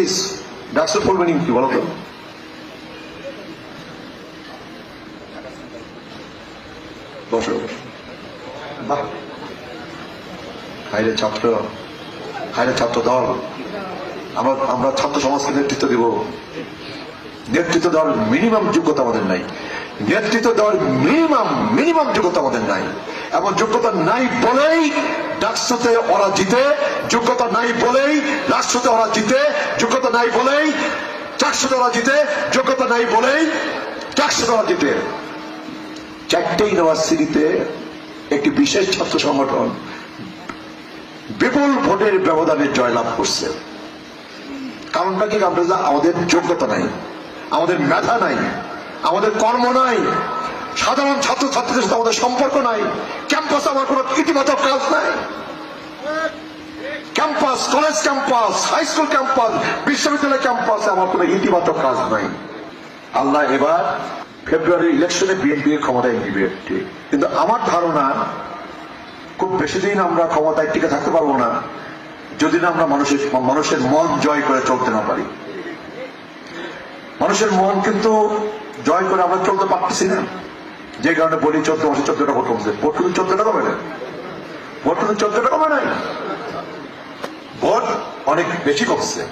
Please ডাকসুর full meaning কি বলো তো? বসো। বাহ, হাইরে ছাত্র, হাইরে ছাত্র দল। আমরা ছাত্র সমাজকে নেতৃত্ব দিব। নেতৃত্ব দেওয়ার মিনিমাম যোগ্যতা আমাদের নাই। নেতৃত্ব দেওয়ার মিনিমাম যোগ্যতা আমাদের নাই। এবং যোগ্যতা নাই বলেই ডাকসুতে ওরা জিতে, যোগ্যতা নাই বলেই রাষ্ট্রতে ওরা জিতে, যোগ্যতা নাই বলেই চাকসুতে ওরা জিতে, যোগ্যতা নাই বলেই চাকসুতে ওরা জিতে। 4টে ইউনিভার্সিটিতে একটি বিশেষ ছাত্র সংগঠন বিপুল ভোটের ব্যবধানে জয়লাভ করছে। কারণটা কি? আমাদের যোগ্যতা নাই, আমাদের মেধা নাই, আমাদের কর্ম নাই, সাধারণ ছাত্র ছাত্রীদের সাথে আমাদের সম্পর্ক নাই, ক্যাম্পাসে আমার কোনো ইতিবাচক কাজ নাই। Campus, college campus, high school campus, বিশ্ববিদ্যালয় ক্যাম্পাসে আমার কোনো ইতিবাচক কাজ নাই। আল্লাহ এবার ফেব্রুয়ারি ইলেকশনে বিএনপি ক্ষমতায় নিবে, কিন্তু আমার ধারণা খুব বেশি দিন আমরা ক্ষমতায় টিকে থাকতে পারবো না যদি না আমরা মানুষের মন জয় করে চলতে না পারি। মানুষের মন কিন্তু জয় করে আমরা চলতে পারতেছি না, যে কারণে বলি 14 মাসে 14টা ভোট কমছে। ভোট কিন্তু 14টা কমে না, ভোট কিন্তু 14টা কমে নাই, ভোট অনেক বেশি কমছে।